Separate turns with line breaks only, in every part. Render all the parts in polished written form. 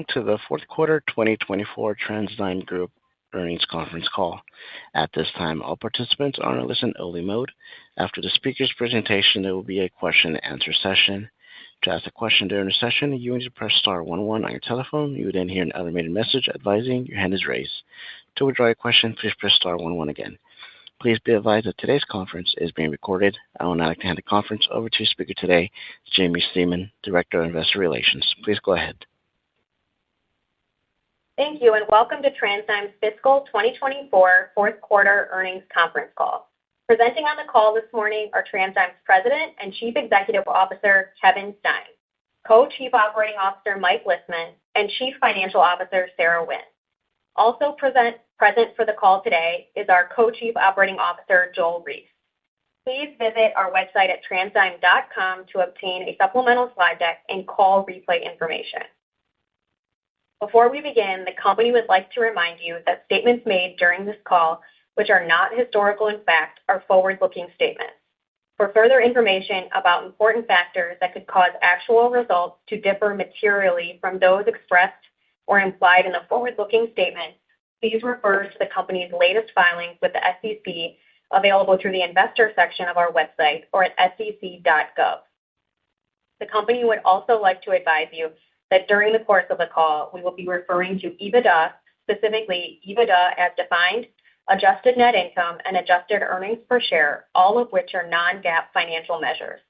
welcome to the fourth quarter 2024 TransDigm Group earnings conference call. At this time, all participants are in a listen-only mode. After the speaker's presentation, there will be a question-and-answer session. To ask a question during the session, you will need to press star 11 on your telephone. You will then hear an automated message advising your hand is raised. To withdraw your question, please press star 11 again. Please be advised that today's conference is being recorded. I would now like to hand the conference over to speaker today, Jaimie Stemen, Director of Investor Relations. Please go ahead.
Thank you, and welcome to TransDigm's fiscal 2024 fourth quarter earnings conference call. Presenting on the call this morning are TransDigm's President and Chief Executive Officer, Kevin Stein, Co-Chief Operating Officer, Mike Lisman, and Chief Financial Officer, Sarah Wynne. Also present for the call today is our Co-Chief Operating Officer, Joel Reiss. Please visit our website at transdigm.com to obtain a supplemental slide deck and call replay information. Before we begin, the company would like to remind you that statements made during this call, which are not historical in fact, are forward-looking statements. For further information about important factors that could cause actual results to differ materially from those expressed or implied in the forward-looking statements, please refer to the company's latest filings with the SEC, available through the investor section of our website or at sec.gov. The company would also like to advise you that during the course of the call, we will be referring to EBITDA, specifically EBITDA as defined, adjusted net income, and adjusted earnings per share, all of which are non-GAAP financial measures.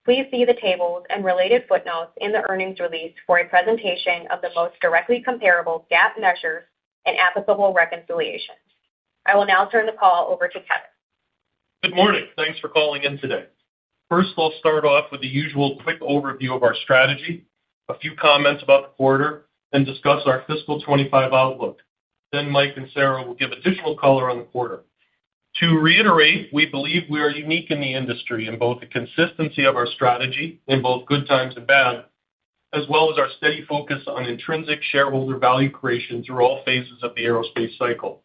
Please see the tables and related footnotes in the earnings release for a presentation of the most directly comparable GAAP measures and applicable reconciliations. I will now turn the call over to Kevin.
Good morning. Thanks for calling in today. First, I'll start off with the usual quick overview of our strategy, a few comments about the quarter, and discuss our fiscal 25 outlook. Then Mike and Sarah will give additional color on the quarter. To reiterate, we believe we are unique in the industry in both the consistency of our strategy in both good times and bad, as well as our steady focus on intrinsic shareholder value creation through all phases of the aerospace cycle.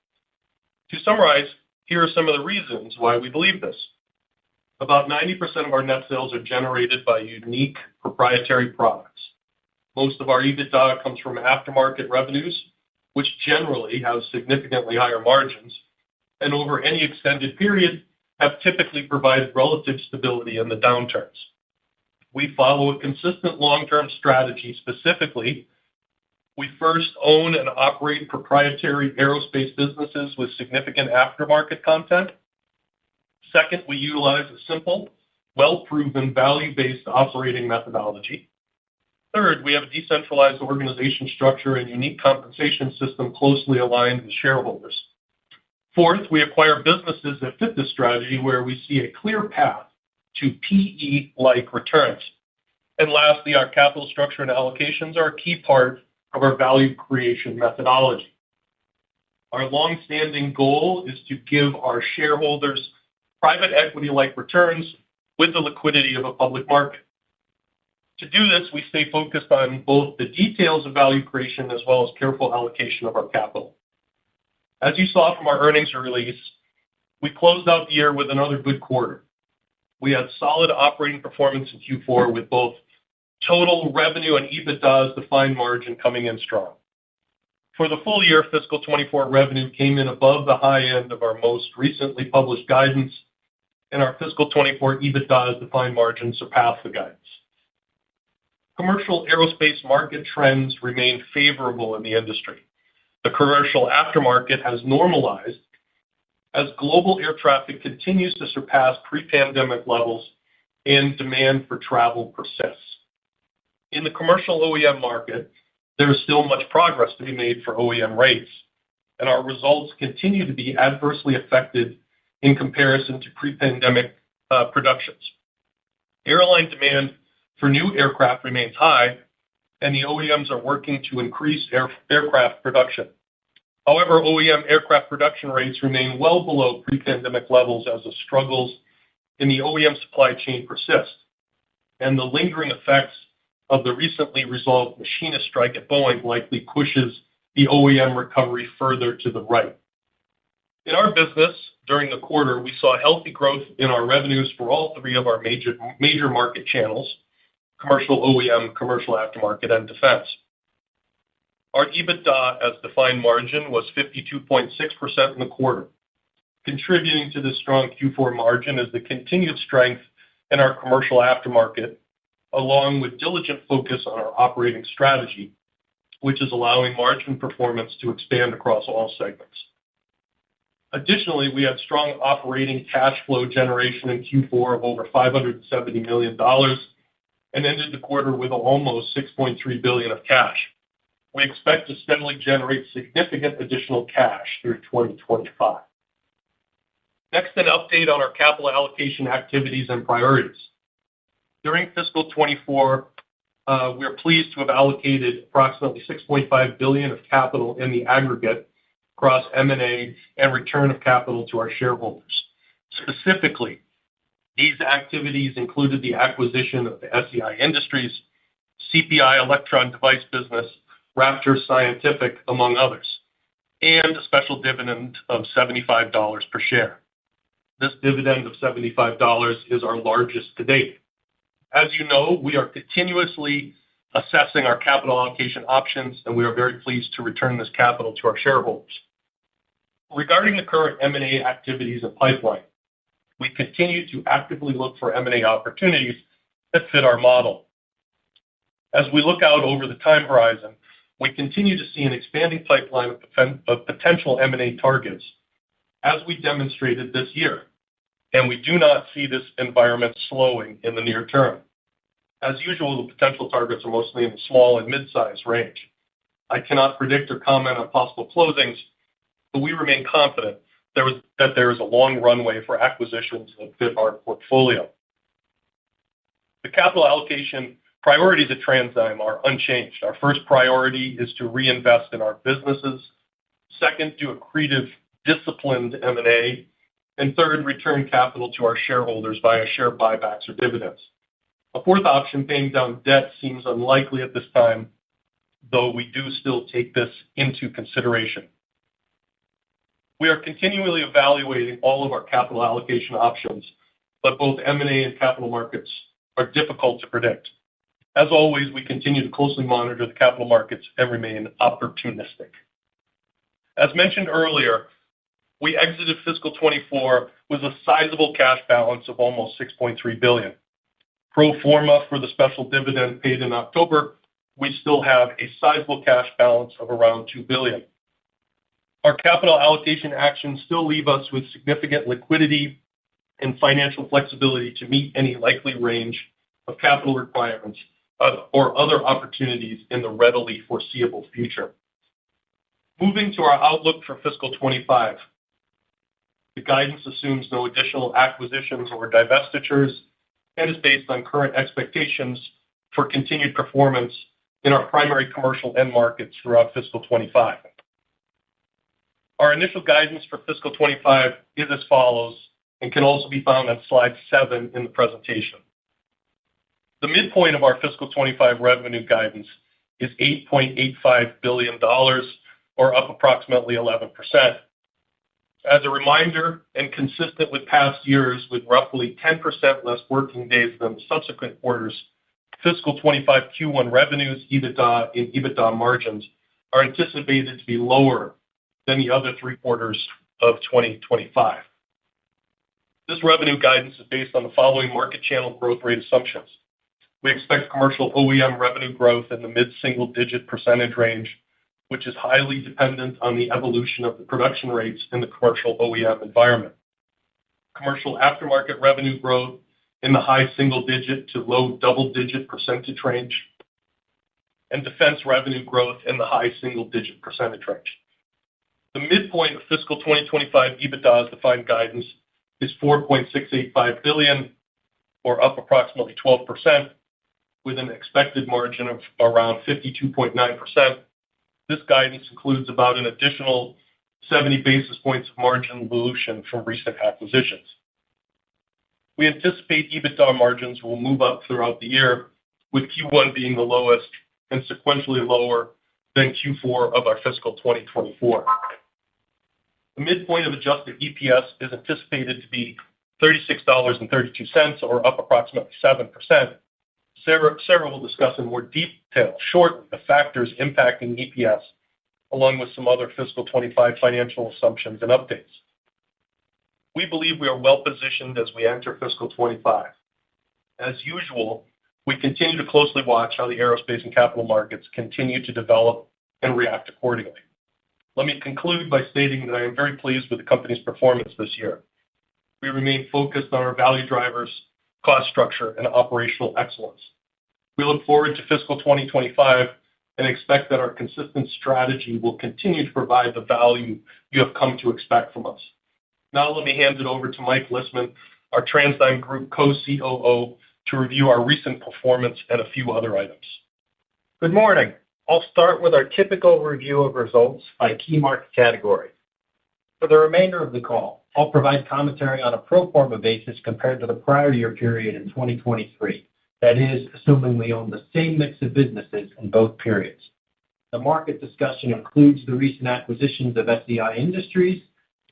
To summarize, here are some of the reasons why we believe this. About 90% of our net sales are generated by unique proprietary products. Most of our EBITDA comes from aftermarket revenues, which generally have significantly higher margins, and over any extended period have typically provided relative stability in the downturns. We follow a consistent long-term strategy. Specifically, we first own and operate proprietary aerospace businesses with significant aftermarket content. Second, we utilize a simple, well-proven, value-based operating methodology. Third, we have a decentralized organization structure and unique compensation system closely aligned with shareholders. Fourth, we acquire businesses that fit this strategy where we see a clear path to PE-like returns. And lastly, our capital structure and allocations are a key part of our value creation methodology. Our long-standing goal is to give our shareholders private equity-like returns with the liquidity of a public market. To do this, we stay focused on both the details of value creation as well as careful allocation of our capital. As you saw from our earnings release, we closed out the year with another good quarter. We had solid operating performance in Q4 with both total revenue and EBITDA as defined margin coming in strong. For the full year, fiscal 24 revenue came in above the high end of our most recently published guidance, and our fiscal 24 EBITDA as defined margin surpassed the guidance. Commercial aerospace market trends remain favorable in the industry. The commercial aftermarket has normalized as global air traffic continues to surpass pre-pandemic levels and demand for travel persists. In the commercial OEM market, there is still much progress to be made for OEM rates, and our results continue to be adversely affected in comparison to pre-pandemic productions. Airline demand for new aircraft remains high, and the OEMs are working to increase aircraft production. However, OEM aircraft production rates remain well below pre-pandemic levels as the struggles in the OEM supply chain persist, and the lingering effects of the recently resolved machinist strike at Boeing likely pushes the OEM recovery further to the right. In our business, during the quarter, we saw healthy growth in our revenues for all three of our major market channels: commercial OEM, commercial aftermarket, and defense. Our EBITDA as defined margin was 52.6% in the quarter. Contributing to this strong Q4 margin is the continued strength in our commercial aftermarket, along with diligent focus on our operating strategy, which is allowing margin performance to expand across all segments. Additionally, we had strong operating cash flow generation in Q4 of over $570 million and ended the quarter with almost $6.3 billion of cash. We expect to steadily generate significant additional cash through 2025. Next, an update on our capital allocation activities and priorities. During fiscal 24, we are pleased to have allocated approximately $6.5 billion of capital in the aggregate across M&A and return of capital to our shareholders. Specifically, these activities included the acquisition of the SEI Industries, CPI Electron Device Business, Raptor Scientific, among others, and a special dividend of $75 per share. This dividend of $75 is our largest to date. As you know, we are continuously assessing our capital allocation options, and we are very pleased to return this capital to our shareholders. Regarding the current M&A activities and pipeline, we continue to actively look for M&A opportunities that fit our model. As we look out over the time horizon, we continue to see an expanding pipeline of potential M&A targets, as we demonstrated this year, and we do not see this environment slowing in the near term. As usual, the potential targets are mostly in the small and mid-size range. I cannot predict or comment on possible closings, but we remain confident that there is a long runway for acquisitions that fit our portfolio. The capital allocation priorities at TransDigm are unchanged. Our first priority is to reinvest in our businesses. Second, do accretive, disciplined M&A. And third, return capital to our shareholders via share buybacks or dividends. A fourth option, paying down debt, seems unlikely at this time, though we do still take this into consideration. We are continually evaluating all of our capital allocation options, but both M&A and capital markets are difficult to predict. As always, we continue to closely monitor the capital markets and remain opportunistic. As mentioned earlier, we exited fiscal 24 with a sizable cash balance of almost $6.3 billion. Pro forma for the special dividend paid in October, we still have a sizable cash balance of around $2 billion. Our capital allocation actions still leave us with significant liquidity and financial flexibility to meet any likely range of capital requirements or other opportunities in the readily foreseeable future. Moving to our outlook for fiscal 25. The guidance assumes no additional acquisitions or divestitures and is based on current expectations for continued performance in our primary commercial end markets throughout fiscal 25. Our initial guidance for fiscal 25 is as follows and can also be found on slide 7 in the presentation. The midpoint of our fiscal 25 revenue guidance is $8.85 billion, or up approximately 11%. As a reminder, and consistent with past years with roughly 10% less working days than the subsequent quarters, fiscal 25 Q1 revenues, EBITDA, and EBITDA margins are anticipated to be lower than the other 3 quarters of 2025. This revenue guidance is based on the following market channel growth rate assumptions. We expect commercial OEM revenue growth in the mid-single-digit % range, which is highly dependent on the evolution of the production rates in the commercial OEM environment. Commercial aftermarket revenue growth in the high single-digit to low double-digit % range, and defense revenue growth in the high single-digit % range. The midpoint of fiscal 2025 EBITDA as defined guidance is $4.685 billion, or up approximately 12%, with an expected margin of around 52.9%. This guidance includes about an additional 70 basis points of margin dilution from recent acquisitions. We anticipate EBITDA margins will move up throughout the year, with Q1 being the lowest and sequentially lower than Q4 of our fiscal 2024. The midpoint of adjusted EPS is anticipated to be $36.32, or up approximately 7%, Sarah will discuss in more detail shortly the factors impacting EPS, along with some other fiscal 25 financial assumptions and updates. We believe we are well positioned as we enter fiscal 25. As usual, we continue to closely watch how the aerospace and capital markets continue to develop and react accordingly. Let me conclude by stating that I am very pleased with the company's performance this year. We remain focused on our value drivers, cost structure, and operational excellence. We look forward to fiscal 2025 and expect that our consistent strategy will continue to provide the value you have come to expect from us. Now let me hand it over to Mike Lisman, our TransDigm Group co-COO, to review our recent performance and a few other items.
Good morning. I'll start with our typical review of results by key market category. For the remainder of the call, I'll provide commentary on a pro forma basis compared to the prior year period in 2023. That is, assuming we own the same mix of businesses in both periods. The market discussion includes the recent acquisitions of SEI Industries,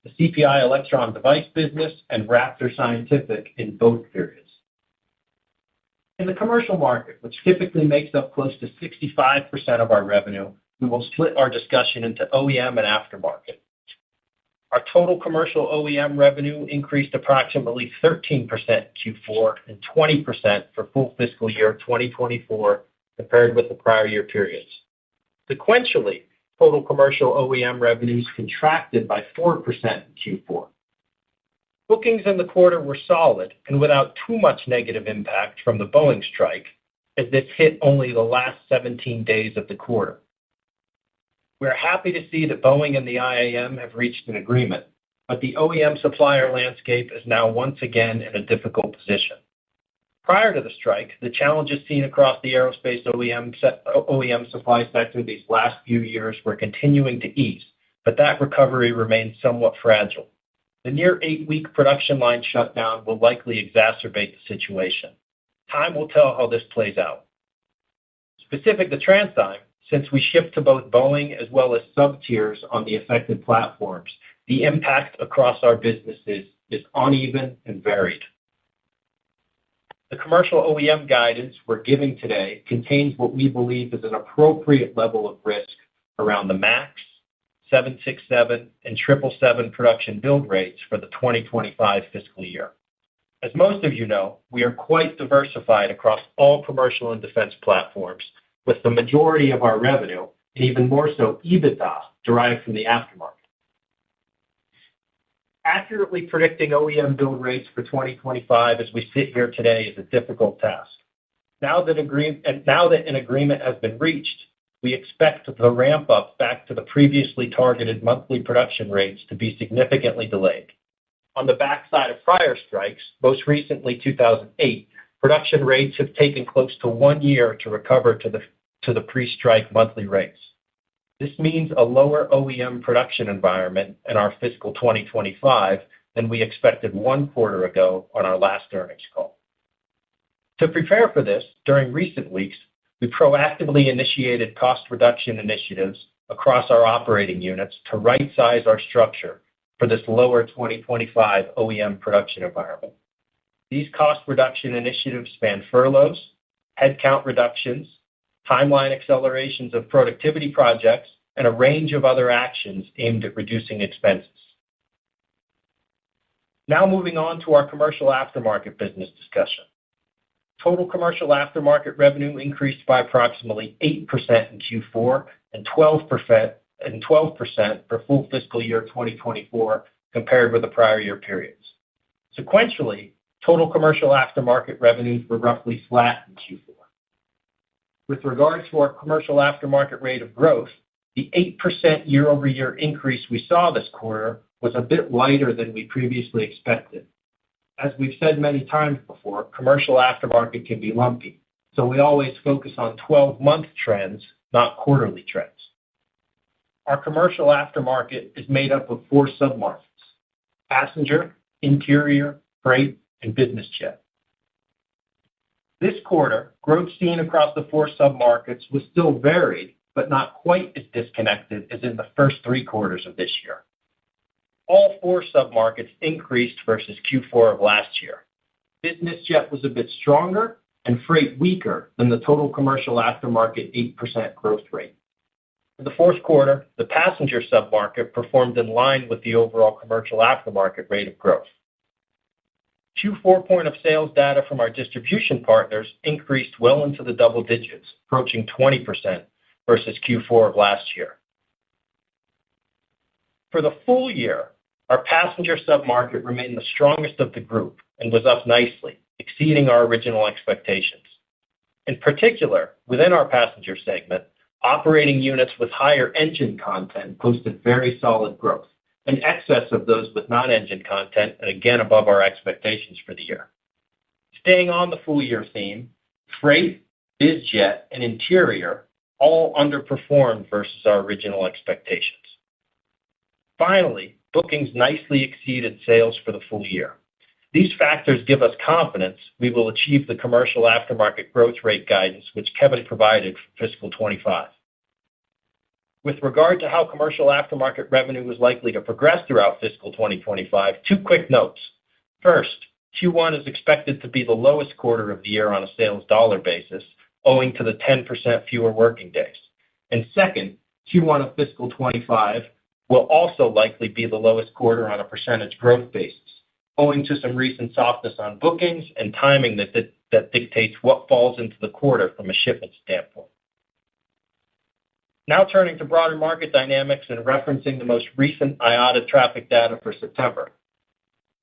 the CPI Electron Device business, and Raptor Scientific in both periods. In the commercial market, which typically makes up close to 65% of our revenue, we will split our discussion into OEM and aftermarket. Our total commercial OEM revenue increased approximately 13% in Q4 and 20% for full fiscal year 2024 compared with the prior year periods. Sequentially, total commercial OEM revenues contracted by 4% in Q4. Bookings in the quarter were solid and without too much negative impact from the Boeing strike, as this hit only the last 17 days of the quarter. We're happy to see that Boeing and the IAM have reached an agreement, but the OEM supplier landscape is now once again in a difficult position. Prior to the strike, the challenges seen across the aerospace OEM supply sector these last few years were continuing to ease, but that recovery remains somewhat fragile. The near 8-week production line shutdown will likely exacerbate the situation. Time will tell how this plays out. Specific to TransDigm, since we ship to both Boeing as well as sub-tiers on the affected platforms, the impact across our businesses is uneven and varied. The commercial OEM guidance we're giving today contains what we believe is an appropriate level of risk around the MAX, 767, and 777 production build rates for the 2025 fiscal year. As most of you know, we are quite diversified across all commercial and defense platforms, with the majority of our revenue, and even more so EBITDA, derived from the aftermarket. Accurately predicting OEM build rates for 2025 as we sit here today is a difficult task. Now that an agreement has been reached, we expect the ramp up back to the previously targeted monthly production rates to be significantly delayed. On the backside of prior strikes, most recently 2008, production rates have taken close to 1 year to recover to the pre-strike monthly rates. This means a lower OEM production environment in our fiscal 2025 than we expected 1 quarter ago on our last earnings call. To prepare for this, during recent weeks, we proactively initiated cost reduction initiatives across our operating units to right-size our structure for this lower 2025 OEM production environment. These cost reduction initiatives span furloughs, headcount reductions, timeline accelerations of productivity projects, and a range of other actions aimed at reducing expenses. Now moving on to our commercial aftermarket business discussion. Total commercial aftermarket revenue increased by approximately 8% in Q4 and 12% for full fiscal year 2024 compared with the prior year periods. Sequentially, total commercial aftermarket revenues were roughly flat in Q4. With regard to our commercial aftermarket rate of growth, the 8% year-over-year increase we saw this quarter was a bit lighter than we previously expected. As we've said many times before, commercial aftermarket can be lumpy, so we always focus on 12-month trends, not quarterly trends. Our commercial aftermarket is made up of 4 submarkets: passenger, interior, freight, and business jet. This quarter, growth seen across the 4 submarkets was still varied, but not quite as disconnected as in the first 3 quarters of this year. All 4 submarkets increased versus Q4 of last year. Business jet was a bit stronger, and freight weaker than the total commercial aftermarket 8% growth rate. In the fourth quarter, the passenger submarket performed in line with the overall commercial aftermarket rate of growth. Q4 point of sales data from our distribution partners increased well into the double digits, approaching 20% versus Q4 of last year. For the full year, our passenger submarket remained the strongest of the group and was up nicely, exceeding our original expectations. In particular, within our passenger segment, operating units with higher engine content posted very solid growth, in excess of those with non-engine content, and again above our expectations for the year. Staying on the full year theme, freight, bizjet, and interior all underperformed versus our original expectations. Finally, bookings nicely exceeded sales for the full year. These factors give us confidence we will achieve the commercial aftermarket growth rate guidance which Kevin provided for fiscal 25. With regard to how commercial aftermarket revenue is likely to progress throughout fiscal 2025, two quick notes. First, Q1 is expected to be the lowest quarter of the year on a sales dollar basis, owing to the 10% fewer working days. And second, Q1 of fiscal 25 will also likely be the lowest quarter on a percentage growth basis, owing to some recent softness on bookings and timing that dictates what falls into the quarter from a shipment standpoint. Now turning to broader market dynamics and referencing the most recent IATA traffic data for September.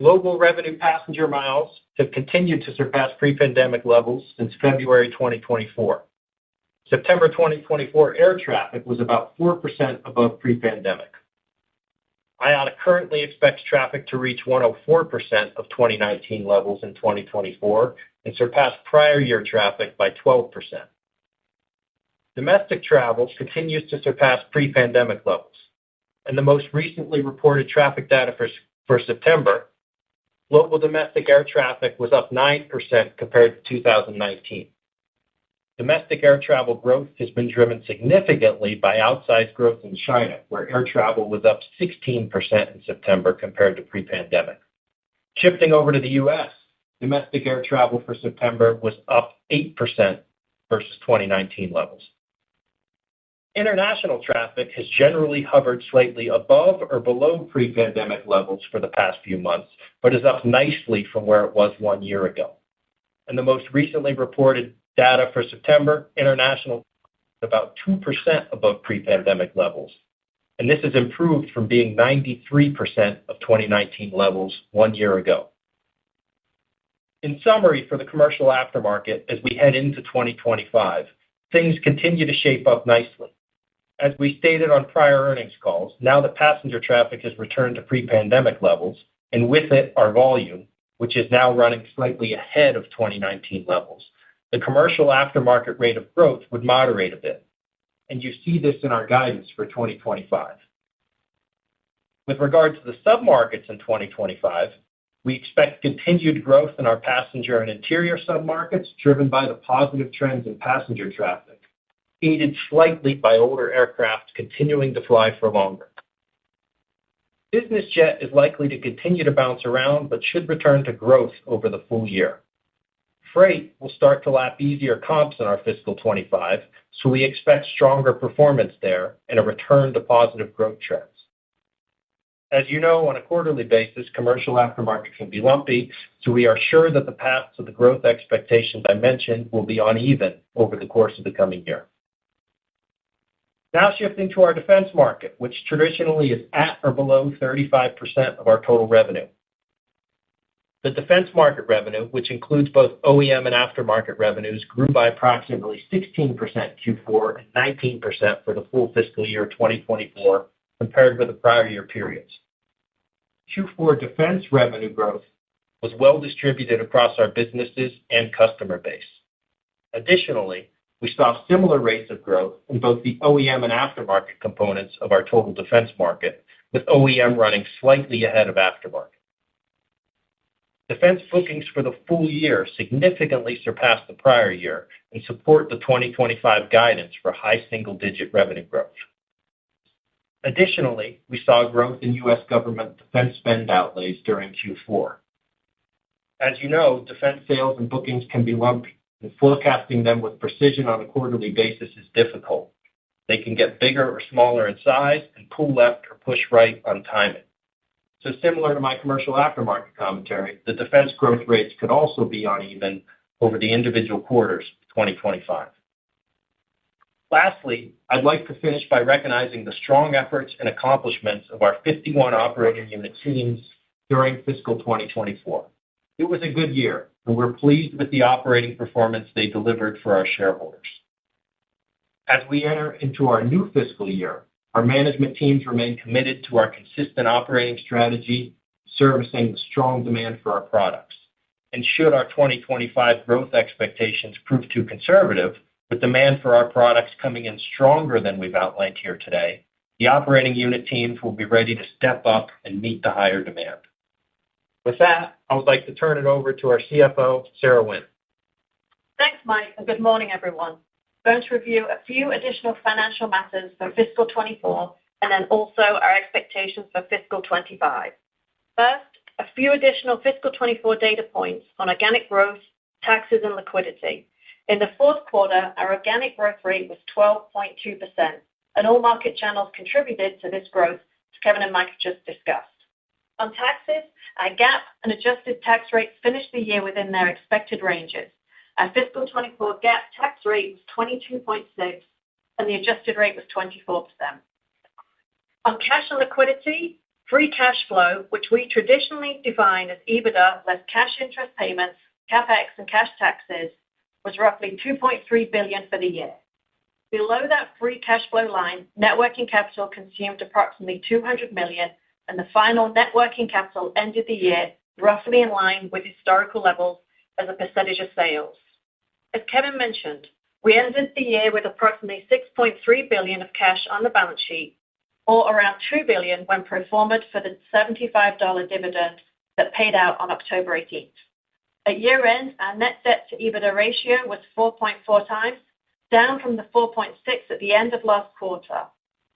Global revenue passenger miles have continued to surpass pre-pandemic levels since February 2024. September 2024 air traffic was about 4% above pre-pandemic. IATA currently expects traffic to reach 104% of 2019 levels in 2024 and surpass prior year traffic by 12%. Domestic travel continues to surpass pre-pandemic levels, and the most recently reported traffic data for September, global domestic air traffic was up 9% compared to 2019. Domestic air travel growth has been driven significantly by outsized growth in China, where air travel was up 16% in September compared to pre-pandemic. Shifting over to the U.S., domestic air travel for September was up 8% versus 2019 levels. International traffic has generally hovered slightly above or below pre-pandemic levels for the past few months, but is up nicely from where it was 1 year ago. And the most recently reported data for September, international about 2% above pre-pandemic levels. And this has improved from being 93% of 2019 levels 1 year ago. In summary, for the commercial aftermarket, as we head into 2025, things continue to shape up nicely. As we stated on prior earnings calls, now that passenger traffic has returned to pre-pandemic levels, and with it our volume, which is now running slightly ahead of 2019 levels, the commercial aftermarket rate of growth would moderate a bit. And you see this in our guidance for 2025. With regard to the submarkets in 2025, we expect continued growth in our passenger and interior submarkets driven by the positive trends in passenger traffic, aided slightly by older aircraft continuing to fly for longer. Business jet is likely to continue to bounce around, but should return to growth over the full year. Freight will start to lap easier comps in our fiscal 25, so we expect stronger performance there and a return to positive growth trends. As you know, on a quarterly basis, commercial aftermarket can be lumpy, so we are sure that the path to the growth expectations I mentioned will be uneven over the course of the coming year. Now shifting to our defense market, which traditionally is at or below 35% of our total revenue. The defense market revenue, which includes both OEM and aftermarket revenues, grew by approximately 16% Q4 and 19% for the full fiscal year 2024 compared with the prior year periods. Q4 defense revenue growth was well distributed across our businesses and customer base. Additionally, we saw similar rates of growth in both the OEM and aftermarket components of our total defense market, with OEM running slightly ahead of aftermarket. Defense bookings for the full year significantly surpassed the prior year and support the 2025 guidance for high single-digit revenue growth. Additionally, we saw growth in U.S. government defense spend outlays during Q4. As you know, defense sales and bookings can be lumpy, and forecasting them with precision on a quarterly basis is difficult. They can get bigger or smaller in size and pull left or push right on timing. So similar to my commercial aftermarket commentary, the defense growth rates could also be uneven over the individual quarters of 2025. Lastly, I'd like to finish by recognizing the strong efforts and accomplishments of our 51 operating unit teams during fiscal 2024. It was a good year, and we're pleased with the operating performance they delivered for our shareholders. As we enter into our new fiscal year, our management teams remain committed to our consistent operating strategy, servicing the strong demand for our products. And should our 2025 growth expectations prove too conservative, with demand for our products coming in stronger than we've outlined here today, the operating unit teams will be ready to step up and meet the higher demand. With that, I would like to turn it over to our CFO, Sarah Wynne.
Thanks, Mike, and good morning, everyone. I'm going to review a few additional financial matters for fiscal 24 and then also our expectations for fiscal 25. First, a few additional fiscal 24 data points on organic growth, taxes, and liquidity. In the fourth quarter, our organic growth rate was 12.2%, and all market channels contributed to this growth, as Kevin and Mike have just discussed. On taxes, our GAAP and adjusted tax rates finished the year within their expected ranges. Our fiscal 24 GAAP tax rate was 22.6%, and the adjusted rate was 24%. On cash and liquidity, free cash flow, which we traditionally define as EBITDA less cash interest payments, CapEx, and cash taxes, was roughly $2.3 billion for the year. Below that free cash flow line, net working capital consumed approximately $200 million, and the final net working capital ended the year roughly in line with historical levels as a percentage of sales. As Kevin mentioned, we ended the year with approximately $6.3 billion of cash on the balance sheet, or around $2 billion when pro forma for the $75 dividend that paid out on October 18th. At year-end, our net debt to EBITDA ratio was 4.4 times, down from the 4.6 at the end of last quarter.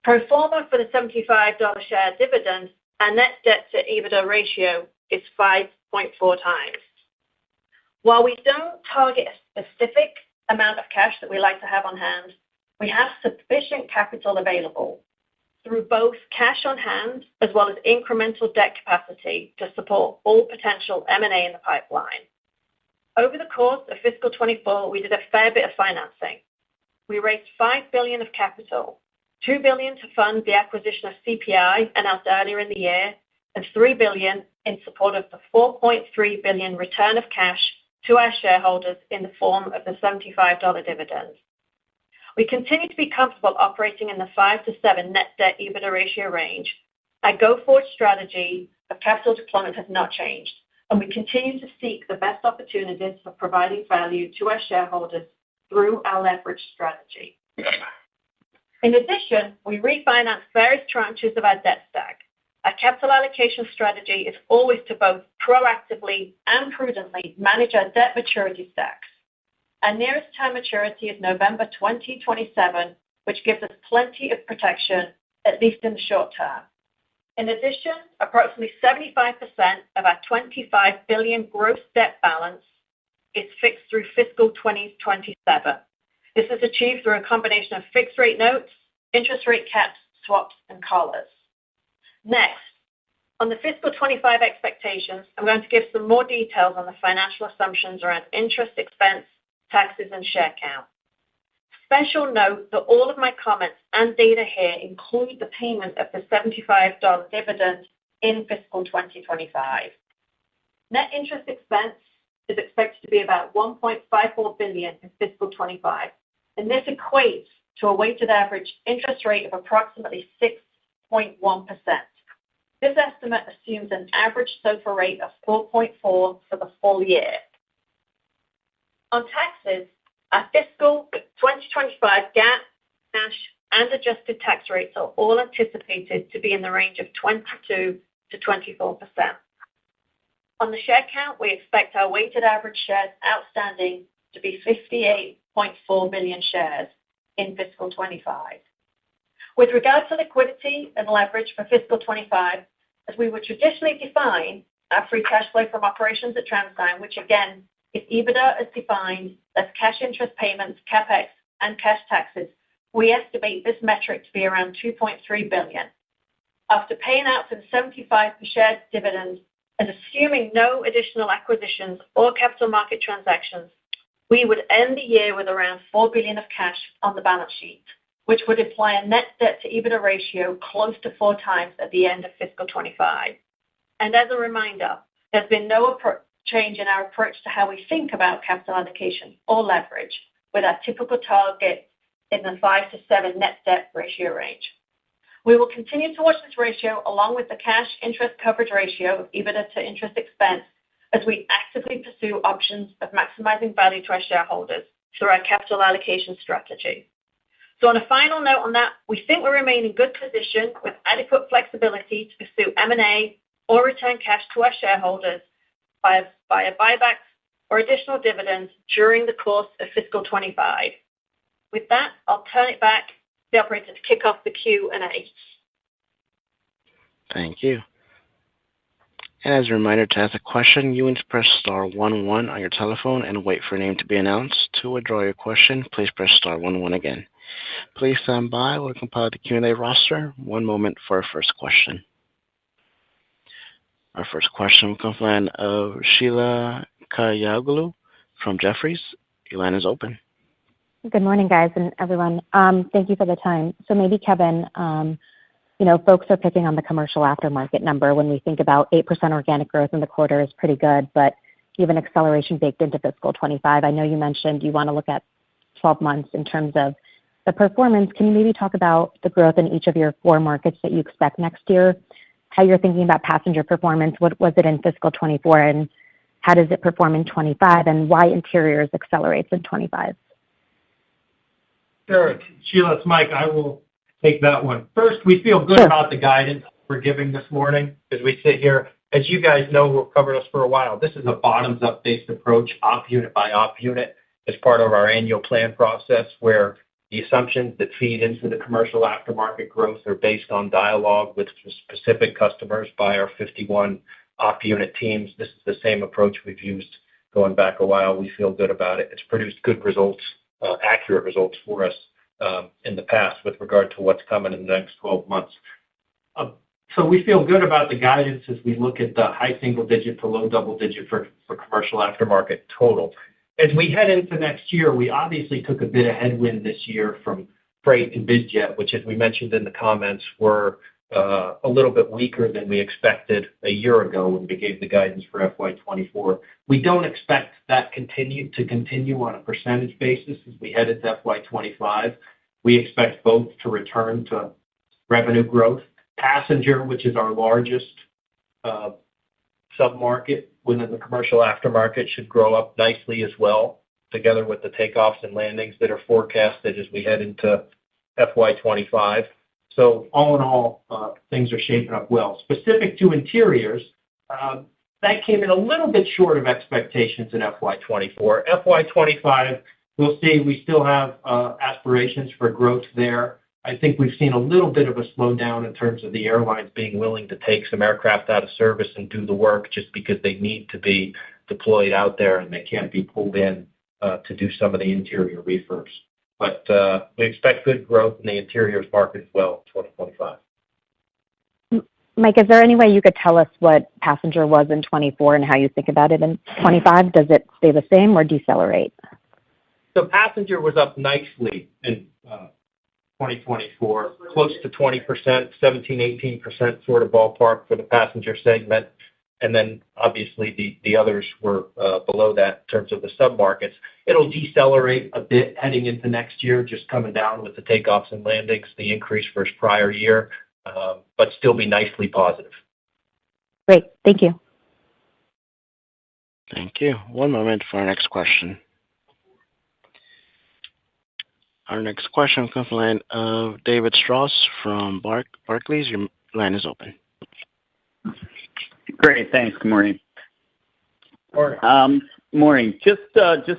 Pro forma for the $75 share dividend, our net debt to EBITDA ratio is 5.4 times. While we don't target a specific amount of cash that we like to have on hand, we have sufficient capital available through both cash on hand as well as incremental debt capacity to support all potential M&A in the pipeline. Over the course of fiscal 24, we did a fair bit of financing. We raised $5 billion of capital, $2 billion to fund the acquisition of CPI announced earlier in the year, and $3 billion in support of the $4.3 billion return of cash to our shareholders in the form of the $75 dividend. We continue to be comfortable operating in the 5 to 7 net debt EBITDA ratio range. Our go-forward strategy of capital deployment has not changed, and we continue to seek the best opportunities for providing value to our shareholders through our leverage strategy. In addition, we refinanced various tranches of our debt stack. Our capital allocation strategy is always to both proactively and prudently manage our debt maturity stacks. Our nearest term maturity is November 2027, which gives us plenty of protection, at least in the short term. In addition, approximately 75% of our $25 billion gross debt balance is fixed through fiscal 2027. This is achieved through a combination of fixed rate notes, interest rate caps, swaps, and collars. Next, on the fiscal 25 expectations, I'm going to give some more details on the financial assumptions around interest expense, taxes, and share count. Special note that all of my comments and data here include the payment of the $75 dividend in fiscal 2025. Net interest expense is expected to be about $1.54 billion in fiscal 25, and this equates to a weighted average interest rate of approximately 6.1%. This estimate assumes an average SOFR rate of 4.4 for the full year. On taxes, our fiscal 2025 GAAP, cash, and adjusted tax rates are all anticipated to be in the range of 22 to 24%. On the share count, we expect our weighted average shares outstanding to be 58.4 million shares in fiscal 25. With regard to liquidity and leverage for fiscal 25, as we would traditionally define our free cash flow from operations at TransDigm, which again if EBITDA is defined as cash interest payments, CapEx, and cash taxes, we estimate this metric to be around $2.3 billion. After paying out for the 75 per share dividends and assuming no additional acquisitions or capital market transactions, we would end the year with around $4 billion of cash on the balance sheet, which would imply a net debt to EBITDA ratio close to 4 times at the end of fiscal 25. And as a reminder, there's been no change in our approach to how we think about capital allocation or leverage, with our typical target in the 5 to 7 net debt ratio range. We will continue to watch this ratio along with the cash interest coverage ratio of EBITDA to interest expense as we actively pursue options of maximizing value to our shareholders through our capital allocation strategy. So on a final note on that, we think we remain in good position with adequate flexibility to pursue M&A or return cash to our shareholders via buybacks or additional dividends during the course of fiscal 25. With that, I'll turn it back to the operator to kick off the Q&A.
Thank you. And as a reminder, to ask a question, you need to press star 11 on your telephone and wait for your name to be announced. To withdraw your question, please press star 11 again. Please stand by while we compile the Q&A roster. One moment for our first question. Our first question will come from the line of Sheila Kahyaoglu from Jefferies. Your line is open.
Good morning, guys and everyone. Thank you for the time. So maybe, Kevin, folks are picking on the commercial aftermarket number when we think about 8% organic growth in the quarter is pretty good, but you have an acceleration baked into fiscal 25. I know you mentioned you want to look at 12 months in terms of the performance. Can you maybe talk about the growth in each of your 4 markets that you expect next year, how you're thinking about passenger performance, what was it in fiscal 24, and how does it perform in 25, and why interiors accelerates in 25?
Sure. Sheila, it's Mike. I will take that one. First, we feel good about the guidance we're giving this morning as we sit here. As you guys know, who've covered us for a while, this is a bottoms-up based approach, op unit by op unit, as part of our annual plan process, where the assumptions that feed into the commercial aftermarket growth are based on dialogue with specific customers by our 51 op unit teams. This is the same approach we've used going back a while. We feel good about it. It's produced good results, accurate results for us in the past with regard to what's coming in the next 12 months. So we feel good about the guidance as we look at the high single digit to low double digit for commercial aftermarket total. As we head into next year, we obviously took a bit of headwind this year from freight and biz jet, which, as we mentioned in the comments, were a little bit weaker than we expected a year ago when we gave the guidance for FY24. We don't expect that to continue on a percentage basis as we head into FY25. We expect both to return to revenue growth. Passenger, which is our largest submarket within the commercial aftermarket, should grow up nicely as well, together with the takeoffs and landings that are forecasted as we head into FY25. So all in all, things are shaping up well. Specific to interiors, that came in a little bit short of expectations in FY24. FY25, we'll see. We still have aspirations for growth there. I think we've seen a little bit of a slowdown in terms of the airlines being willing to take some aircraft out of service and do the work just because they need to be deployed out there and they can't be pulled in to do some of the interior refurbs. But we expect good growth in the interiors market as well in 2025.
Mike, is there any way you could tell us what passenger was in 24 and how you think about it in 25? Does it stay the same or decelerate?
So passenger was up nicely in 2024, close to 20%, 17-18% sort of ballpark for the passenger segment. And then obviously the others were below that in terms of the submarkets. It'll decelerate a bit heading into next year, just coming down with the takeoffs and landings, the increase versus prior year, but still be nicely positive.
Great. Thank you.
Thank you. One moment for our next question. Our next question comes from the line of David Strauss from Barclays. Your line is open.
Great. Thanks. Good morning.
Morning.
Morning. Just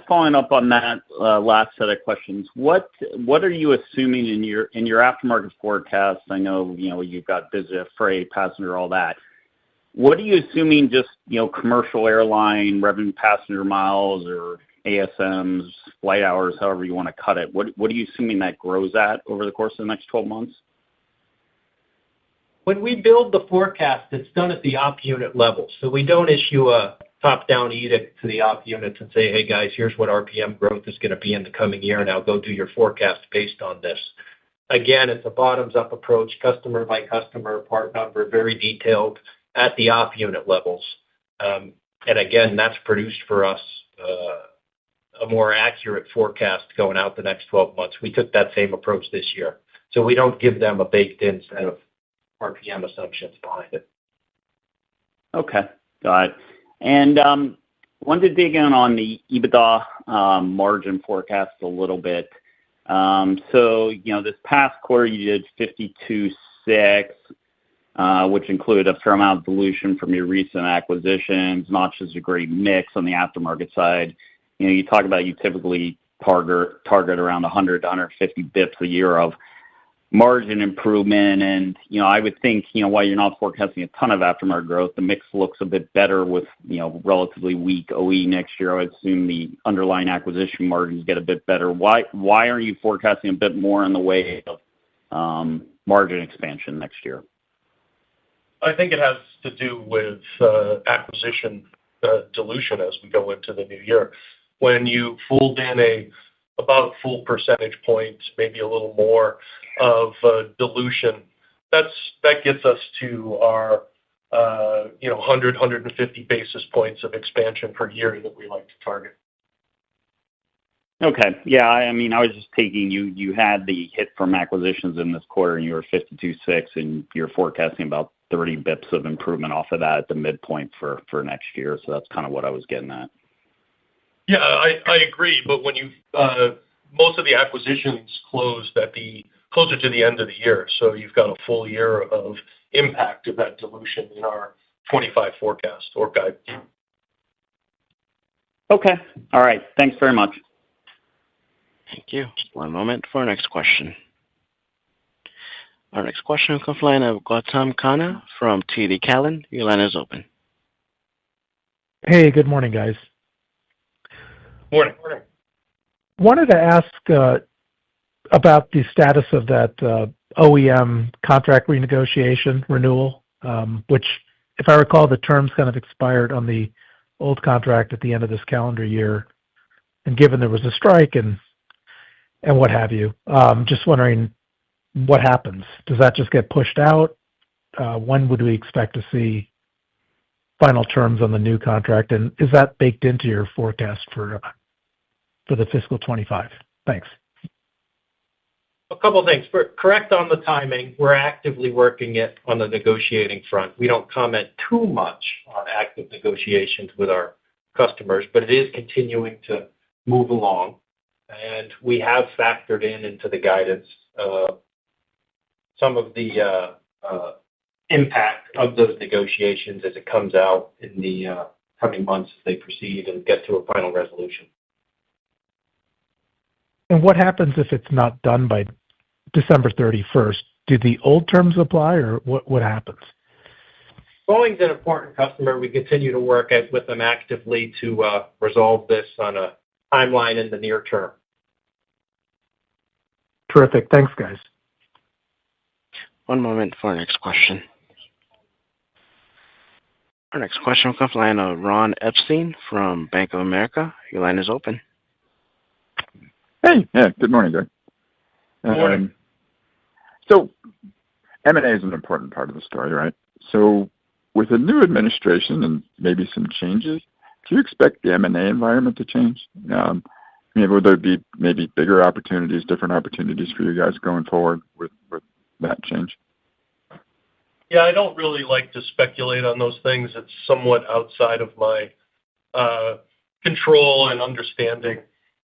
following up on that last set of questions. What are you assuming in your aftermarket forecast? I know you've got business, freight, passenger, all that. what are you assuming just, commercial airline revenue passenger miles or ASMs, flight hours, however you want to cut it? What are you assuming that grows at over the course of the next 12 months?
When we build the forecast, it's done at the op unit level. So we don't issue a top-down edict to the op units and say, hey, guys, here's what RPM growth is going to be in the coming year. Now go do your forecast based on this. Again, it's a bottoms-up approach, customer by customer, part number, very detailed at the op unit levels. And again, that's produced for us a more accurate forecast going out the next 12 months. We took that same approach this year. So we don't give them a baked-in set of RPM assumptions behind it.
Okay, got it. And wanted to dig in on the EBITDA margin forecast a little bit. So, this past quarter you did 52.6, which included a fair amount of dilution from your recent acquisitions, not just a great mix on the aftermarket side. You talk about you typically target around 100 to 150 bips a year of margin improvement. And, I would think, while you're not forecasting a ton of aftermarket growth, the mix looks a bit better with, relatively weak OE next year. I would assume the underlying acquisition margins get a bit better. Why are you forecasting a bit more in the way of margin expansion next year?
I think it has to do with acquisition dilution as we go into the new year. When you fold in about full percentage points, maybe a little more of dilution, that gets us to our 100, 150 basis points of expansion per year that we like to target.
Okay. Yeah, I was just taking you had the hit from acquisitions in this quarter and you were 52.6 and you're forecasting about 30 bips of improvement off of that at the midpoint for next year. So that's kind of what I was getting at.
Yeah, I agree. But when most of the acquisitions closed closer to the end of the year, so you've got a full year of impact of that dilution in our 25 forecast or guide.
Okay. All right. Thanks very much.
Thank you. One moment for our next question. Our next question comes from the line of Gautam Khanna from TD Cowen. Your line is open.
Hey, good morning, guys.
Morning.
Wanted to ask about the status of that OEM contract renegotiation renewal, which, if I recall, the terms kind of expired on the old contract at the end of this calendar year. And given there was a strike and what have you, just wondering what happens. Does that just get pushed out? When would we expect to see final terms on the new contract? And is that baked into your forecast for the fiscal 25? Thanks.
A couple of things. We're correct on the timing. We're actively working it on the negotiating front. We don't comment too much on active negotiations with our customers, but it is continuing to move along. And we have factored into the guidance some of the impact of those negotiations as it comes out in the coming months as they proceed and get to a final resolution.
And what happens if it's not done by December 31st? Do the old terms apply, or what happens?
Boeing's an important customer. We continue to work with them actively to resolve this on a timeline in the near term.
Terrific. Thanks, guys.
One moment for our next question. Our next question will come from the line of Ron Epstein from Bank of America. Your line is open.
Hey, yeah, good morning, Greg.
Good morning.
So M&A is an important part of the story, right? So with a new administration and maybe some changes, do you expect the M&A environment to change? Would there be maybe bigger opportunities, different opportunities for you guys going forward with that change?
Yeah, I don't really like to speculate on those things. It's somewhat outside of my control and understanding.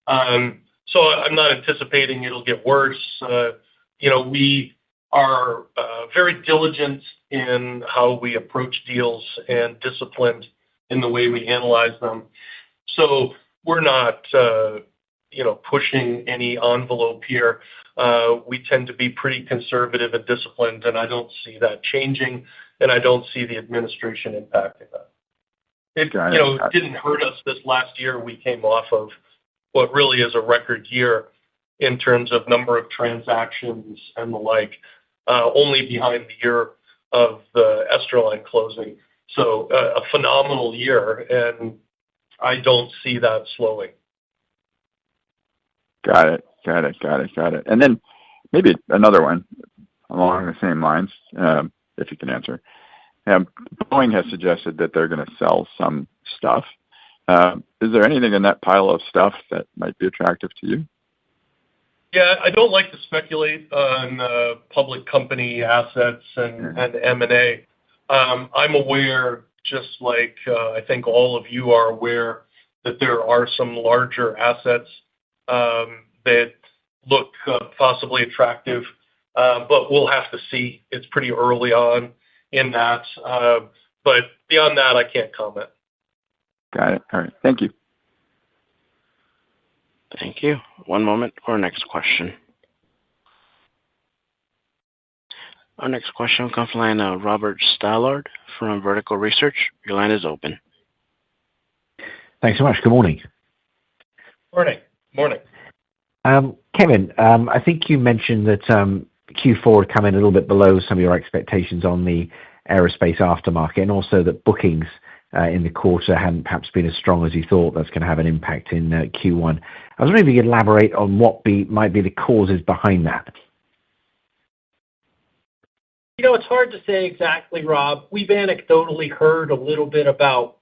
So I'm not anticipating it'll get worse. We are very diligent in how we approach deals and disciplined in the way we analyze them. So we're not, pushing any envelope here. We tend to be pretty conservative and disciplined, and I don't see that changing. and I don't see the administration impacting that. It didn't hurt us this last year. We came off of what really is a record year in terms of number of transactions and the like, only behind the year of the Esterline closing. So a phenomenal year, and I don't see that slowing.
Got it. And then maybe another one along the same lines, if you can answer. Boeing has suggested that they're going to sell some stuff. Is there anything in that pile of stuff that might be attractive to you?
Yeah, I don't like to speculate on public company assets and M&A. I'm aware, just like I think all of you are aware, that there are some larger assets that look possibly attractive, but we'll have to see. It's pretty early on in that. But beyond that, I can't comment.
Got it. All right. Thank you.
Thank you. One moment for our next question. Our next question will come from the line of Robert Stallard from Vertical Research. Your line is open.
Thanks so much. Good morning.
Morning.
Kevin, I think you mentioned that Q4 had come in a little bit below some of your expectations on the aerospace aftermarket, and also that bookings in the quarter hadn't perhaps been as strong as you thought. That's going to have an impact in Q1. I was wondering if you could elaborate on what might be the causes behind that.
It's hard to say exactly, Rob. We've anecdotally heard a little bit about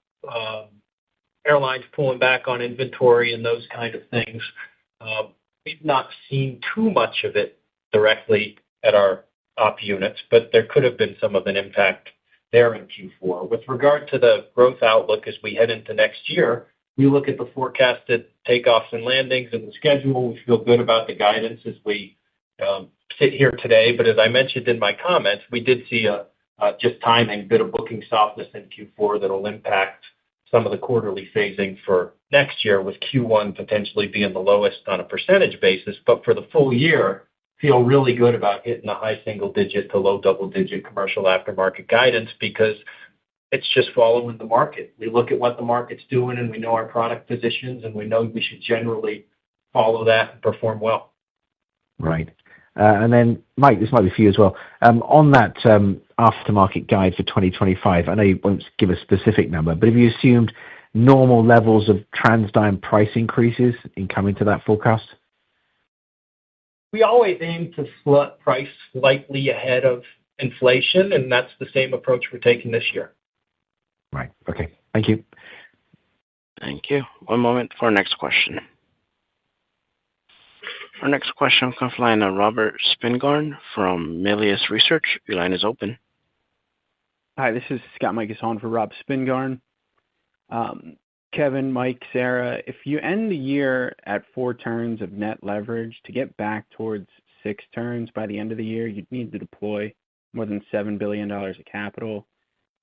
airlines pulling back on inventory and those kind of things. We've not seen too much of it directly at our op units, but there could have been some of an impact there in Q4. With regard to the growth outlook as we head into next year, we look at the forecasted takeoffs and landings and the schedule. We feel good about the guidance as we sit here today. But as I mentioned in my comments, we did see just timing, bit of booking softness in Q4 that will impact some of the quarterly phasing for next year, with Q1 potentially being the lowest on a percentage basis. But for the full year, feel really good about hitting the high single-digit to low double-digit commercial aftermarket guidance, because it's just following the market. We look at what the market's doing, and we know our product positions, and we know we should generally follow that and perform well.
Right. And then, Mike, this might be for you as well. On that aftermarket guide for 2025, I know you won't give a specific number, but have you assumed normal levels of TransDigm price increases in coming to that forecast?
We always aim to flat price slightly ahead of inflation, and that's the same approach we're taking this year.
Right. Okay. Thank you.
Thank you. One moment for our next question. Our next question comes from the line of Robert Spingarn from Melius Research. Your line is open.
Hi, this is Scott Mikus for Rob Spingarn. Kevin, Mike, Sarah, if you end the year at 4 turns of net leverage, to get back towards 6 turns by the end of the year, you'd need to deploy more than $7 billion of capital.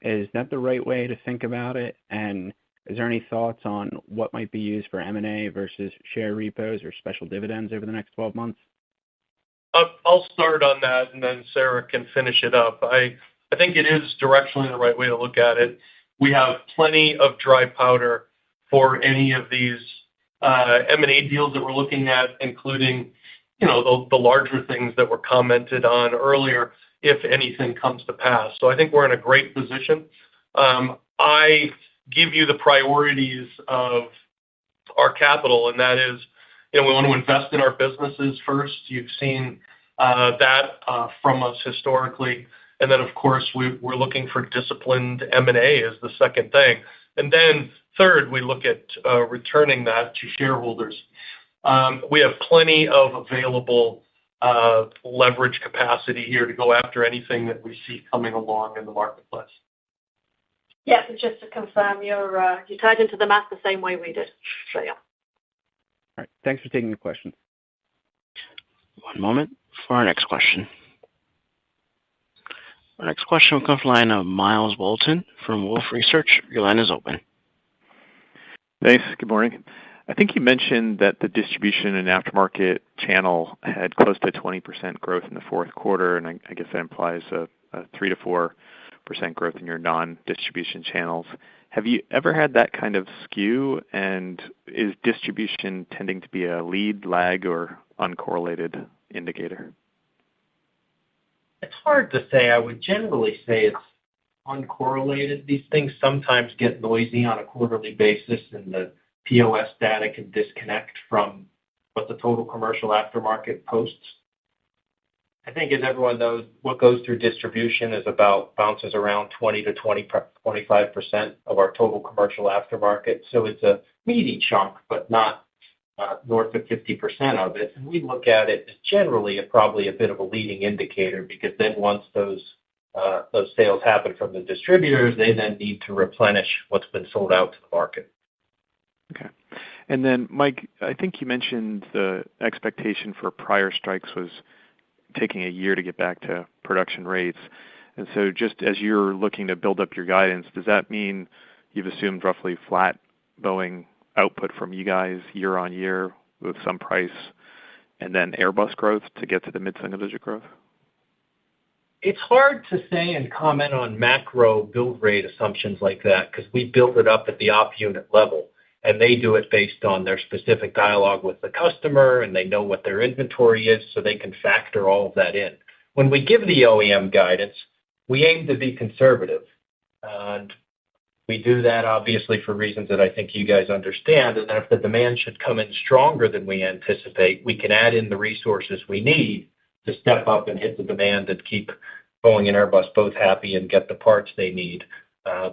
Is that the right way to think about it? And is there any thoughts on what might be used for M&A versus share repos or special dividends over the next 12 months?
I'll start on that, and then Sarah can finish it up. I think it is directionally the right way to look at it. We have plenty of dry powder for any of these M&A deals that we're looking at, including the larger things that were commented on earlier, if anything comes to pass. So I think we're in a great position. I give you the priorities of our capital, and that is, we want to invest in our businesses first. You've seen that from us historically. And then, of course, we're looking for disciplined M&A as the second thing. And then third, we look at returning that to shareholders. We have plenty of available leverage capacity here to go after anything that we see coming along in the marketplace.
Yes, and just to confirm, you're tied into the math the same way we did. So, yeah.
All right. Thanks for taking the question.
One moment for our next question. Our next question will come from the line of Miles Bolton from Wolfe Research. Your line is open.
Thanks. Good morning. I think you mentioned that the distribution and aftermarket channel had close to 20% growth in the fourth quarter, and I guess that implies a 3 to 4% growth in your non-distribution channels. Have you ever had that kind of skew? And is distribution tending to be a lead, lag, or uncorrelated indicator?
It's hard to say. I would generally say it's uncorrelated. These things sometimes get noisy on a quarterly basis, and the POS data can disconnect from what the total commercial aftermarket posts. I think, as everyone knows, what goes through distribution bounces around 20 to 25% of our total commercial aftermarket. So it's a meaty chunk, but not north of 50% of it. And we look at it as generally probably a bit of a leading indicator, because then once those sales happen from the distributors, they then need to replenish what's been sold out to the market.
Okay. And then, Mike, I think you mentioned the expectation for prior strikes was taking a year to get back to production rates. And so just as you're looking to build up your guidance, does that mean you've assumed roughly flat Boeing output from you guys year on year with some price and then Airbus growth to get to the mid-single digit growth?
It's hard to say and comment on macro build rate assumptions like that, because we build it up at the op unit level, and they do it based on their specific dialogue with the customer, and they know what their inventory is, so they can factor all of that in. When we give the OEM guidance, we aim to be conservative, and we do that obviously for reasons that I think you guys understand. And then if the demand should come in stronger than we anticipate, we can add in the resources we need to step up and hit the demand and keep Boeing and Airbus both happy and get the parts they need.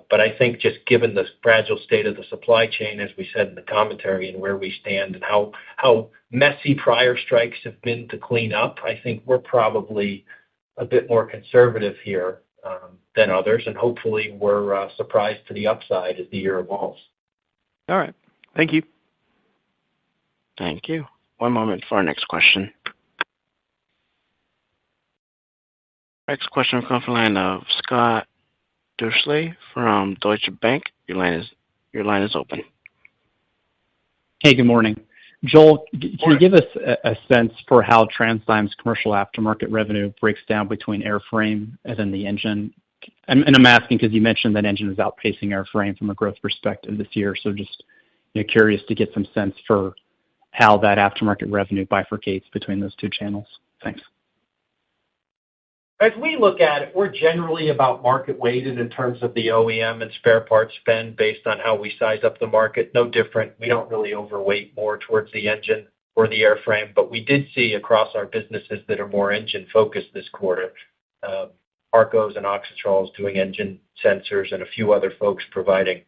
But I think just given the fragile state of the supply chain, as we said in the commentary, and where we stand and how messy prior strikes have been to clean up, I think we're probably a bit more conservative here than others, and hopefully we're surprised to the upside as the year evolves.
All right. Thank you.
Thank you. One moment for our next question. Next question comes from the line of Scott Deuschle from Deutsche Bank. Your line is open.
Hey, good morning. Joel, can you give us a sense for how TransDigm's commercial aftermarket revenue breaks down between airframe and then the engine? And I'm asking because you mentioned that engine is outpacing airframe from a growth perspective this year. So just curious to get some sense for how that aftermarket revenue bifurcates between those two channels. Thanks.
As we look at it, we're generally about market weighted in terms of the OEM and spare parts spend based on how we size up the market. No different. We don't really overweight more towards the engine or the airframe, but we did see across our businesses that are more engine focused this quarter, Arcos and Oxitrals doing engine sensors and a few other folks providing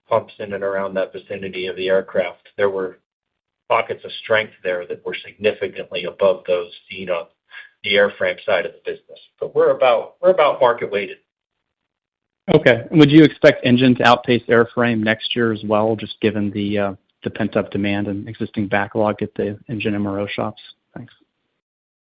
pumps in and around that vicinity of the aircraft. There were pockets of strength there that were significantly above those seen on the airframe side of the business. But we're about market weighted.
Okay. Would you expect engine to outpace airframe next year as well, just given the pent-up demand and existing backlog at the engine MRO shops? Thanks.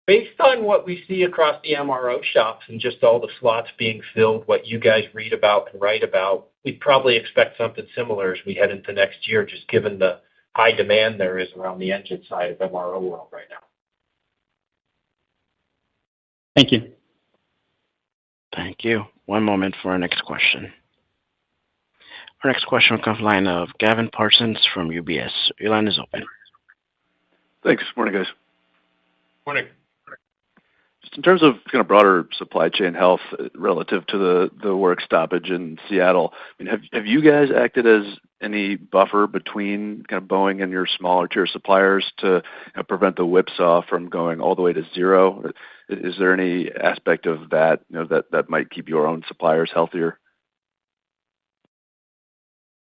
Based on what we see across the MRO shops and just all the slots being filled, what you guys read about and write about, we'd probably expect something similar as we head into next year, just given the high demand there is around the engine side of MRO world right now.
Thank you.
Thank you. One moment for our next question. Our next question will come from the line of Gavin Parsons from UBS. Your line is open.
Thanks. Morning, guys.
Morning.
Just in terms of kind of broader supply chain health relative to the work stoppage in Seattle, I mean, have you guys acted as any buffer between kind of Boeing and your smaller tier suppliers to prevent the whipsaw from going all the way to zero? Is there any aspect of that that might keep your own suppliers healthier?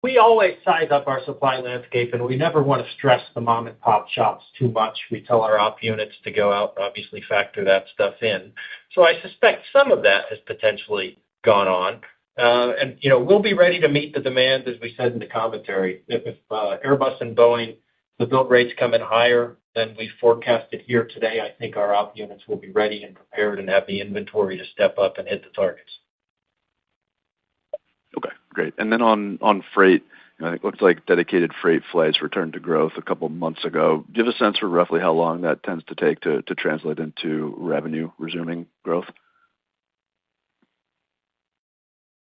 We always size up our supply landscape, and we never want to stress the mom and pop shops too much. We tell our op units to go out and obviously factor that stuff in. So I suspect some of that has potentially gone on. And we'll be ready to meet the demand, as we said in the commentary. If Airbus and Boeing, the build rates come in higher than we forecasted here today, I think our op units will be ready and prepared and have the inventory to step up and hit the targets.
Okay, great. And then on freight, it looks like dedicated freight flights returned to growth a couple of months ago. Do you have a sense for roughly how long that tends to take to translate into revenue resuming growth?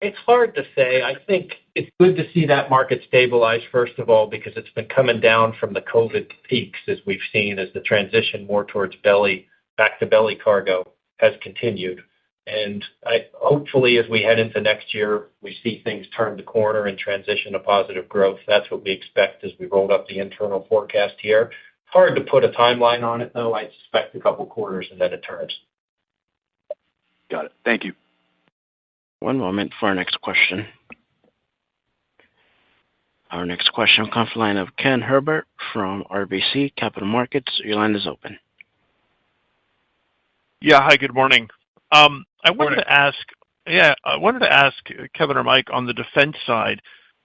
It's hard to say. I think it's good to see that market stabilize, first of all, because it's been coming down from the COVID peaks as we've seen as the transition more towards back to belly cargo has continued. And hopefully, as we head into next year, we see things turn the corner and transition to positive growth. That's what we expect as we rolled up the internal forecast here. Hard to put a timeline on it, though. I suspect a couple quarters and then it turns.
Got it. Thank you.
One moment for our next question. Our next question comes from the line of Ken Herbert from RBC Capital Markets. Your line is open.
Yeah. Hi, good morning. I wanted to ask Kevin or Mike on the defense side.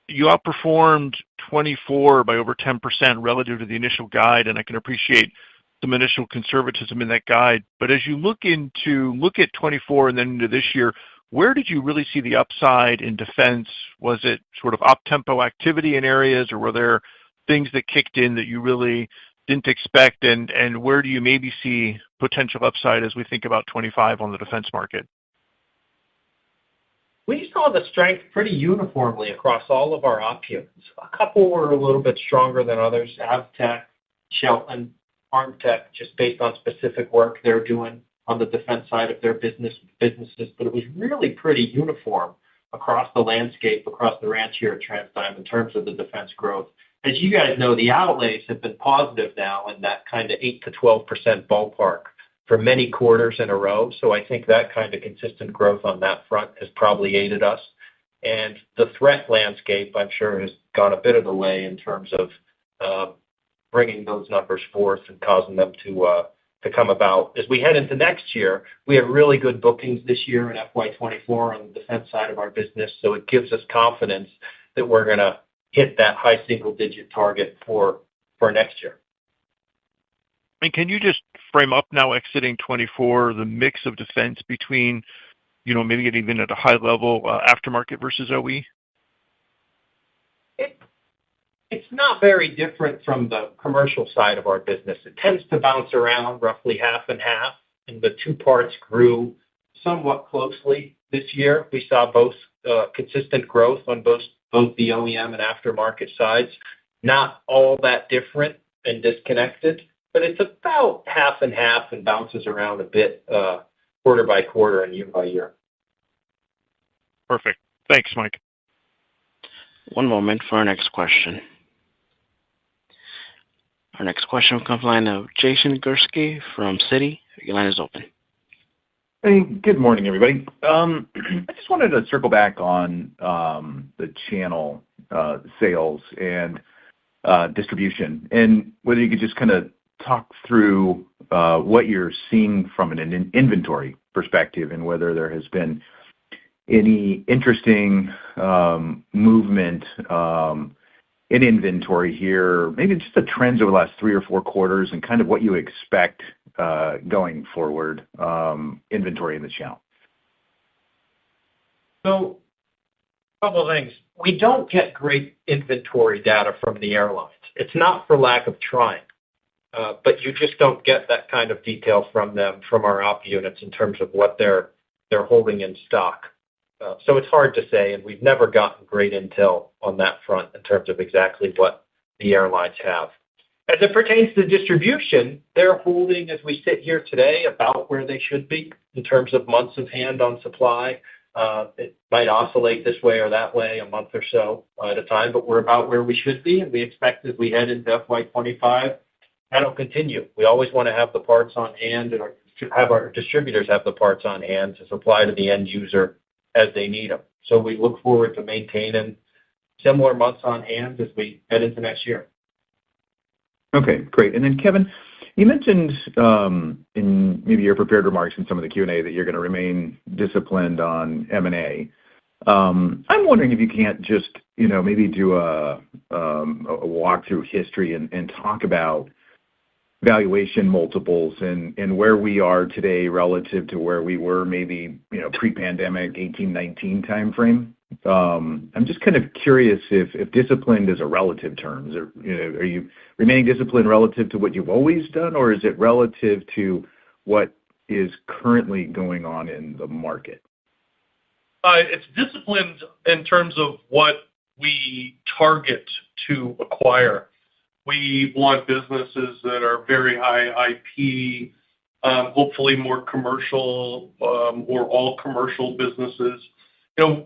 You outperformed 24 by over 10% relative to the initial guide, and I can appreciate some initial conservatism in that guide. But as you look at 24 and then into this year, where did you really see the upside in defense? Was it sort of up-tempo activity in areas, or were there things that kicked in that you really didn't expect? And where do you maybe see potential upside as we think about 25 on the defense market?
We saw the strength pretty uniformly across all of our op units. A couple were a little bit stronger than others. Avtech, Shelton, Armtech, just based on specific work they're doing on the defense side of their businesses, but it was really pretty uniform across the landscape, across the ranch here at TransDigm in terms of the defense growth. As you guys know, the outlays have been positive now in that kind of 8 to 12% ballpark for many quarters in a row. So I think that kind of consistent growth on that front has probably aided us. And the threat landscape, I'm sure, has gone a bit of the way in terms of bringing those numbers forth and causing them to come about. As we head into next year, we have really good bookings this year in FY24 on the defense side of our business, so it gives us confidence that we're going to hit that high single-digit target for next year.
And can you just frame up now exiting 24, the mix of defense between, maybe getting even at a high level, aftermarket versus OE?
It's not very different from the commercial side of our business. It tends to bounce around roughly half and half, and the two parts grew somewhat closely this year. We saw both consistent growth on both the OEM and aftermarket sides. Not all that different and disconnected, but it's about half and half and bounces around a bit quarter by quarter and year by year.
Perfect. Thanks, Mike.
One moment for our next question. Our next question will come from the line of Jason Gursky from Citi. Your line is open.
Hey, good morning, everybody. I just wanted to circle back on the channel sales and distribution, and whether you could just kind of talk through what you're seeing from an inventory perspective and whether there has been any interesting movement in inventory here, maybe just the trends over the last 3 or 4 quarters and kind of what you expect going forward, inventory in the channel.
So a couple of things. We don't get great inventory data from the airlines. It's not for lack of trying, but you just don't get that kind of detail from them, from our op units in terms of what they're holding in stock. So it's hard to say, and we've never gotten great intel on that front in terms of exactly what the airlines have. As it pertains to distribution, they're holding, as we sit here today, about where they should be in terms of months of hand on supply. It might oscillate this way or that way a month or so at a time, but we're about where we should be, and we expect as we head into FY25, that'll continue. We always want to have the parts on hand and have our distributors have the parts on hand to supply to the end user as they need them. So we look forward to maintaining similar months on hand as we head into next year.
Okay, great. And then, Kevin, you mentioned in maybe your prepared remarks in some of the Q&A that you're going to remain disciplined on M&A. I'm wondering if you can't just, maybe do a walk through history and talk about valuation multiples and where we are today relative to where we were maybe, pre-pandemic 18-19 timeframe. I'm just kind of curious if disciplined is a relative term. Are you remaining disciplined relative to what you've always done, or is it relative to what is currently going on in the market?
It's disciplined in terms of what we target to acquire. We want businesses that are very high IP, hopefully more commercial, or all commercial businesses.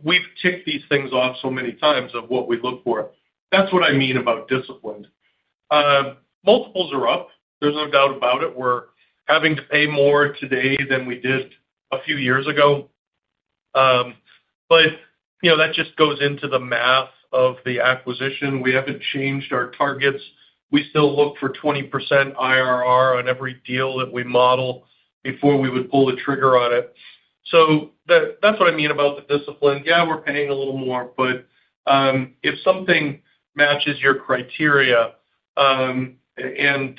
We've ticked these things off so many times of what we look for. That's what I mean about disciplined. Multiples are up. There's no doubt about it. We're having to pay more today than we did a few years ago. That just goes into the math of the acquisition. We haven't changed our targets. We still look for 20% IRR on every deal that we model before we would pull the trigger on it. That's what I mean about the discipline. Yeah, we're paying a little more, but if something matches your criteria, and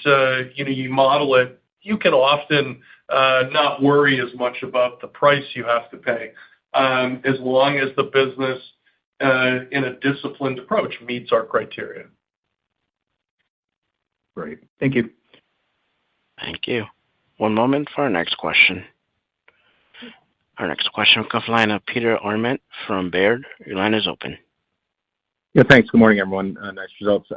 you model it, you can often not worry as much about the price you have to pay, as long as the business, in a disciplined approach, meets our criteria.
Great. Thank you.
Thank you. One moment for our next question. Our next question comes from the line of Peter Arment from Baird. Your line is open.
Yeah, thanks. Good morning, everyone. Nice results.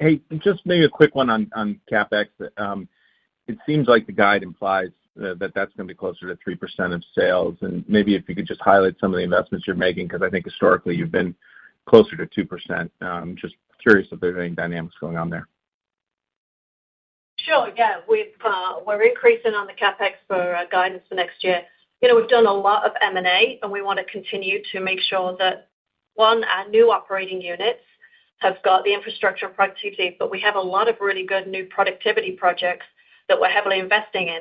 Hey, just maybe a quick one on CapEx. It seems like the guide implies that that's going to be closer to 3% of sales. And maybe if you could just highlight some of the investments you're making, because I think historically you've been closer to 2%. Just curious if there's any dynamics going on there.
Sure. Yeah. We're increasing on the CapEx for guidance for next year. We've done a lot of M&A, and we want to continue to make sure that, one, our new operating units have got the infrastructure and productivity, but we have a lot of really good new productivity projects that we're heavily investing in.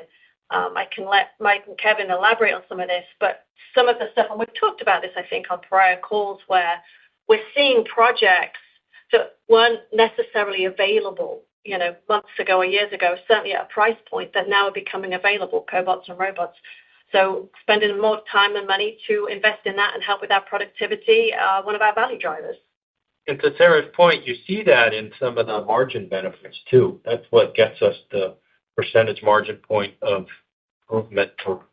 I can let Mike and Kevin elaborate on some of this, but some of the stuff, and we've talked about this, I think, on prior calls, where we're seeing projects that weren't necessarily available, months ago or years ago, certainly at a price point, that now are becoming available, cobots and robots. Spending more time and money to invest in that and help with our productivity, one of our value drivers.
And to Sarah's point, you see that in some of the margin benefits too. That's what gets us the percentage margin point of improvement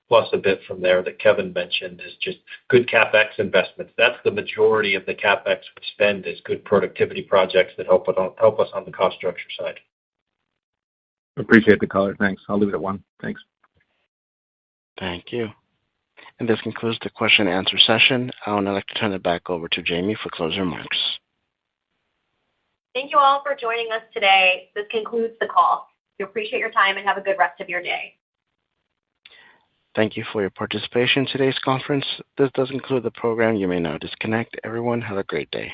plus a bit from there that Kevin mentioned, is just good CapEx investments. That's the majority of the CapEx we spend, is good productivity projects that help us on the cost structure side.
Appreciate the color. Thanks. I'll leave it at one. Thanks.
Thank you. And this concludes the question and answer session. I would now like to turn it back over to Jamie for closing remarks.
Thank you all for joining us today. This concludes the call. We appreciate your time and have a good rest of your day.
Thank you for your participation in today's conference. This does conclude the program. You may now disconnect. Everyone, have a great day.